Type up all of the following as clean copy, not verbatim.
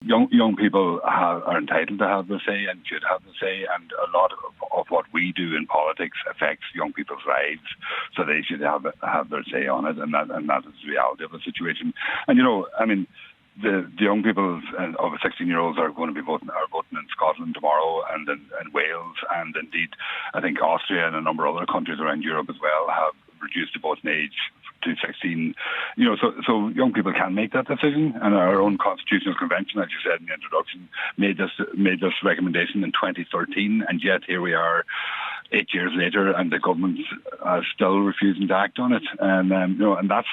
young people are entitled to have their say and should have their say, and a lot of what we do in politics affects young people's lives, so they should have their say on it, and that is the reality of the situation. And the young people of 16-year-olds are going to be voting in Scotland tomorrow, and in Wales, and indeed I think Austria and a number of other countries around Europe as well have reduced the voting age to 16. So young people can make that decision, and our own constitutional convention, as you said in the introduction, made this recommendation in 2013, and yet here we are 8 years later, and the government still refusing to act on it, and and that's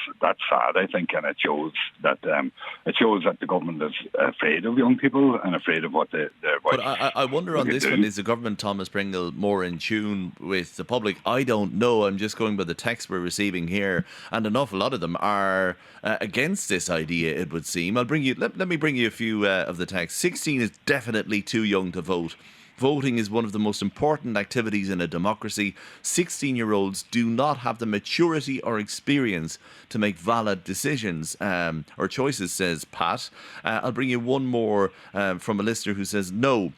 sad, I think, and it shows that the government is afraid of young people and afraid of what they. But I wonder on this one, is the government, Thomas Pringle, more in tune with the public? I don't know. I'm just going by the text we're receiving here, and an awful lot of them are against this idea, it would seem. Let me bring you a few of the texts. 16 is definitely too young to vote. Voting is one of the most important activities in a democracy. 16-year-olds do not have the maturity or experience to make valid decisions or choices, says Pat. I'll bring you one more from a listener who says, no,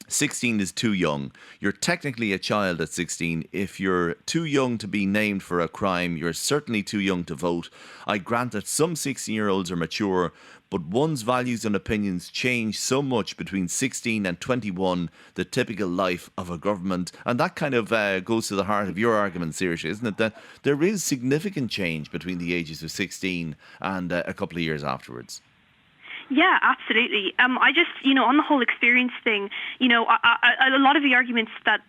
16 is too young. You're technically a child at 16. If you're too young to be named for a crime, you're certainly too young to vote. I grant that some 16-year-olds are mature, but one's values and opinions change so much between 16 and 21, the typical life of a government. And that kind of goes to the heart of your argument, Saoirse, isn't it? That there is significant change between the ages of 16 and a couple of years afterwards. Yeah, absolutely. I just, on the whole experience thing, a lot of the arguments that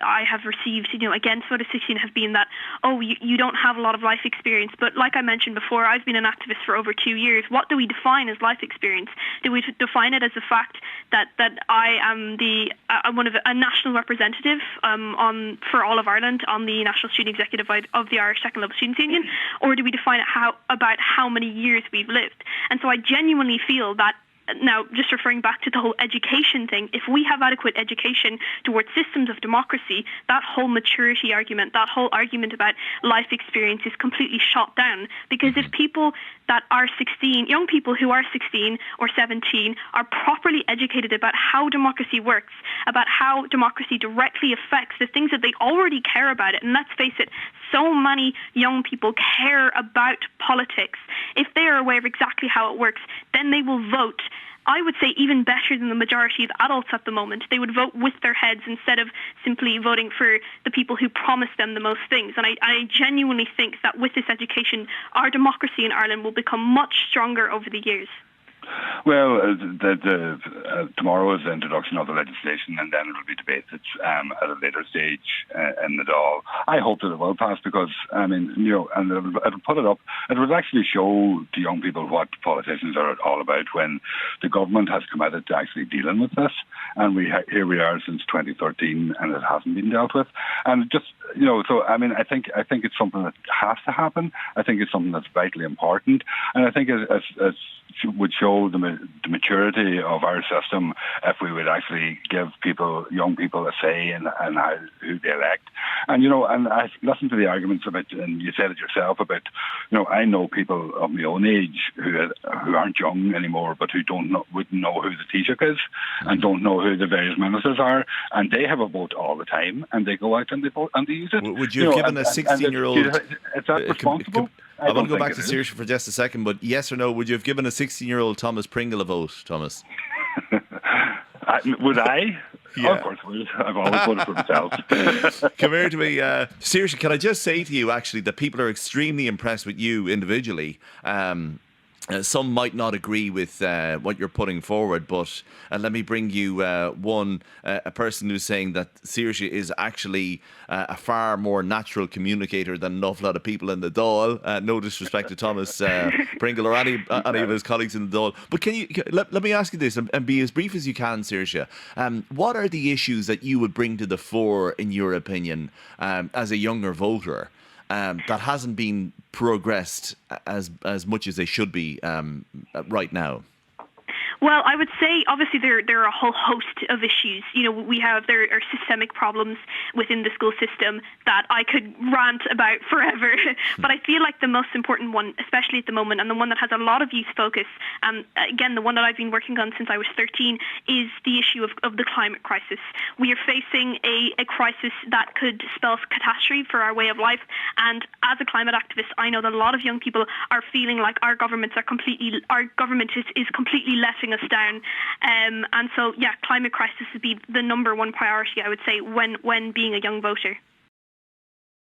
I have received, against voter 16 have been that, you don't have a lot of life experience. But like I mentioned before, I've been an activist for over 2 years. What do we define as life experience? Do we define it as the fact that I am a national representative for all of Ireland on the National Student Executive of the Irish Second Level Students' Union? Or do we define it about how many years we've lived? And so I genuinely feel that, now, just referring back to the whole education thing, if we have adequate education towards systems of democracy, that whole maturity argument, that whole argument about life experience is completely shot down. Because if people that are 16, young people who are 16 or 17, are properly educated about how democracy works, about how democracy directly affects the things that they already care about it, and let's face it, so many young people care about politics. If they are aware of exactly how it works, then they will vote, I would say, even better than the majority of adults at the moment. They would vote with their heads instead of simply voting for the people who promise them the most things. And I genuinely think that with this education, our democracy in Ireland will become much stronger over the years. Well, tomorrow is the introduction of the legislation, and then it will be debated at a later stage in the Dáil. I hope that it will pass because, and it'll put it up. It will actually show to young people what politicians are all about when the government has committed to actually dealing with this. And here we are since 2013, and it hasn't been dealt with. And just, I think it's something that has to happen. I think it's something that's vitally important, and I think it would show the maturity of our system if we would actually give young people a say in who they elect. And and I listened to the arguments about, and you said it yourself about, I know people of my own age who aren't young anymore, but who wouldn't know who the Taoiseach is and don't know who the various ministers are, and they have a vote all the time, and they go out and they vote and they use it. Would you have given a 16-year-old? Is that responsible? I want to go back to Saoirse for just a second, but yes or no, would you have given a 16-year-old Thomas Pringle a vote, Thomas? Would I? Yeah. Oh, of course I would. I've always voted for myself. Come here to me. Saoirse, can I just say to you, actually, that people are extremely impressed with you individually. Some might not agree with what you're putting forward, but let me bring you a person who's saying that Saoirse is actually a far more natural communicator than an awful lot of people in the Dáil. No disrespect to Thomas Pringle or any of his colleagues in the Dáil. But let me ask you this, and be as brief as you can, Saoirse. What are the issues that you would bring to the fore, in your opinion, as a younger voter? That hasn't been progressed as much as they should be right now? Well, I would say obviously there are a whole host of issues. There are systemic problems within the school system that I could rant about forever. But I feel like the most important one, especially at the moment, and the one that has a lot of youth focus, again, the one that I've been working on since I was 13, is the issue of the climate crisis. We are facing a crisis that could spell catastrophe for our way of life. And as a climate activist, I know that a lot of young people are feeling like our government is completely letting us down. And so, climate crisis would be the number one priority, I would say, when being a young voter.